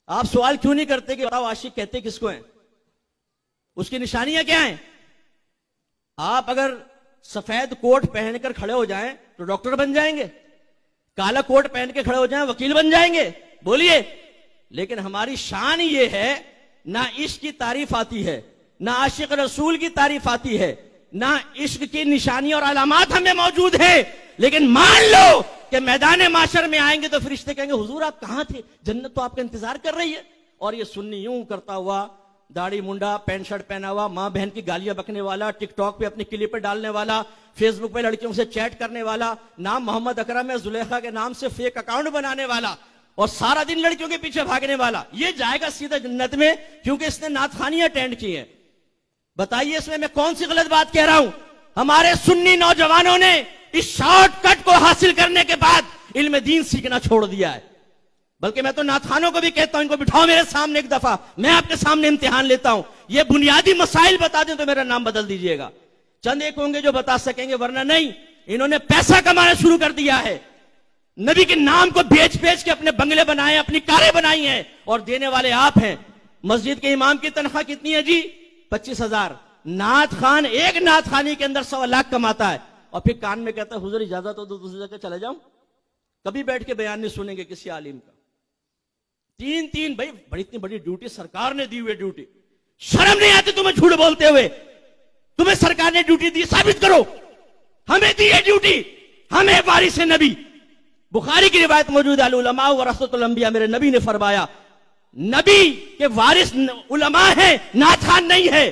आप सवाल क्यों नहीं करते कि बताओ आशिक कहते किसको हैं, उसकी निशानियां क्या हैं? आप अगर सफेद कोट पहनकर खड़े हो जाएं तो डॉक्टर बन जाएंगे, काला कोट पहन के खड़े हो जाएं वकील बन जाएंगे, बोलिए। लेकिन हमारी शान ये है, ना इश्क की तारीफ आती है, ना आशिक रसूल की तारीफ आती है, ना इश्क की निशानियां और अलामात हमें मौजूद है। लेकिन मान लो कि मैदान माशर में आएंगे तो फरिश्ते कहेंगे हुजूर आप कहां थे, जन्नत तो आपका इंतजार कर रही है। और ये सुन्नी यूं करता हुआ, दाढ़ी मुंडा, पैंट शर्ट पहना हुआ, मां बहन की गालियां बकने वाला, टिकटॉक पे अपनी क्लिप डालने वाला, फेसबुक पे लड़कियों से चैट करने वाला, नाम मोहम्मद अकरम है, जुलेखा के नाम से फेक अकाउंट बनाने वाला और सारा दिन लड़कियों के पीछे भागने वाला, ये जाएगा सीधा जन्नत में, क्योंकि इसने नातखानियां अटेंड की हैं। बताइए इसमें मैं कौन सी गलत बात कह रहा हूं? हमारे सुन्नी नौजवानों ने इस शॉर्टकट को हासिल करने के बाद इल्म दीन सीखना छोड़ दिया है। बल्कि मैं तो नाथखानों को भी कहता हूं, इनको बिठाओ मेरे सामने एक दफा, मैं आपके सामने इम्तिहान लेता हूं, ये बुनियादी मसाइल बता दें तो मेरा नाम बदल दीजिएगा। चंद एक होंगे जो बता सकेंगे, वरना नहीं। इन्होंने पैसा कमाना शुरू कर दिया है, नबी के नाम को बेच बेच के अपने बंगले बनाए, अपनी कारें बनाई हैं, और देने वाले आप हैं। मस्जिद के इमाम की तनख्वाह कितनी है जी? 25,000। नाथ खान एक नाथ खानी के अंदर 1.25 लाख कमाता है, और फिर कान में कहता है हुजूर इजाजत हो तो दूसरी जगह चले जाऊं। कभी बैठ के बयान नहीं सुनेंगे किसी आलिम का। तीन भाई, बड़ी इतनी बड़ी ड्यूटी सरकार ने दी हुई ड्यूटी, शर्म नहीं आती तुम्हें झूठ बोलते हुए? तुम्हें सरकार ने ड्यूटी दी, साबित करो। हमें दी है ड्यूटी, हमें वारिस है नबी। बुखारी की रिवायत मौजूद है, उलमा वरसतुल अंबिया, मेरे नबी ने फरमाया नबी के वारिस उलमा है, नाथ खान नहीं है।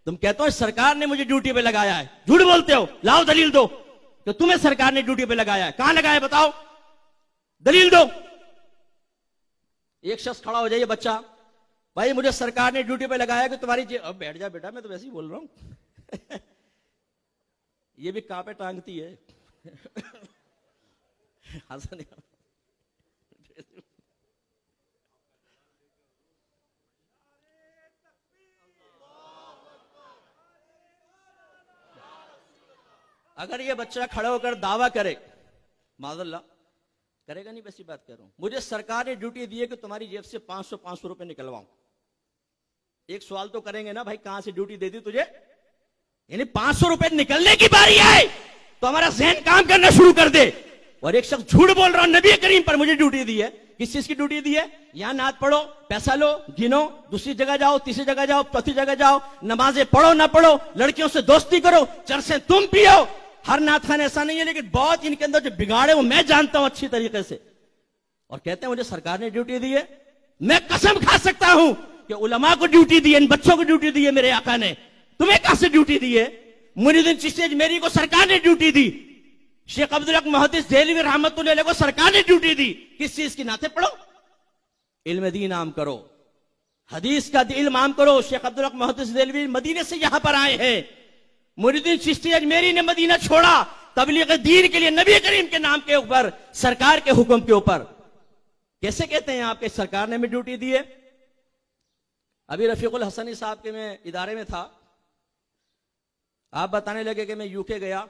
तुम कहते हो सरकार ने मुझे ड्यूटी पे लगाया है, झूठ बोलते हो। लाओ दलील दो कि तुम्हें सरकार ने ड्यूटी पे लगाया है, कहां लगाया बताओ, दलील दो। एक शख्स खड़ा हो जाइए, बच्चा, भाई मुझे सरकार ने ड्यूटी पे लगाया कि तुम्हारी अब बैठ जा बेटा, मैं तो वैसे ही बोल रहा हूं। ये भी कहां पे टांगती है। अगर ये बच्चा खड़ा होकर दावा करे, माज़अल्लाह करेगा नहीं, वैसी बात कर रहा हूं, मुझे सरकार ने ड्यूटी दी है कि तुम्हारी जेब से 500 रुपए निकलवाऊं, एक सवाल तो करेंगे ना, भाई कहां से ड्यूटी दे दी तुझे? यानी 500 रुपए निकलने की बारी आए तो हमारा जहन काम करना शुरू कर दे। और एक शख्स झूठ बोल रहा, नबी करीम पर मुझे ड्यूटी दी है। किस चीज की ड्यूटी दी है? यहां नात पढ़ो, पैसा लो, गिनो, दूसरी जगह जाओ, तीसरी जगह जाओ, चौथी जगह जाओ, नमाजें पढ़ो ना पढ़ो, लड़कियों से दोस्ती करो, चरसे तुम पियो। हर नाथ खान ऐसा नहीं है, लेकिन बहुत इनके अंदर जो बिगाड़े वो मैं जानता हूं अच्छी तरीके से। और कहते हैं मुझे सरकार ने ड्यूटी दी है। मैं कसम खा सकता हूं कि उलमा को ड्यूटी दी है, इन बच्चों को ड्यूटी दी है मेरे आका ने। तुम्हें कहां से ड्यूटी दी है? मुरीदुद्दीन चिश्ती अजमेरी को सरकार ने ड्यूटी दी, शेख अब्दुल हक मुहद्दिस देहलवी रहमतुल्लाह अलैह को सरकार ने ड्यूटी दी। किस चीज की? नाते पढ़ो, इल्म दीन आम करो, हदीस का इल्म आम करो। शेख अब्दुल हक मुहद्दिस देहलवी मदीने से यहां पर आए हैं, मुरीदुद्दीन चिश्ती अजमेरी ने मदीना छोड़ा तबलीग दीन के लिए, नबी करीम के नाम के ऊपर, सरकार के हुक्म के ऊपर। कैसे कहते हैं आपके सरकार ने हमें ड्यूटी दी है? अभी रफीकुल हसनी साहब के मैं इदारे में था, आप बताने लगे कि मैं यूके गया,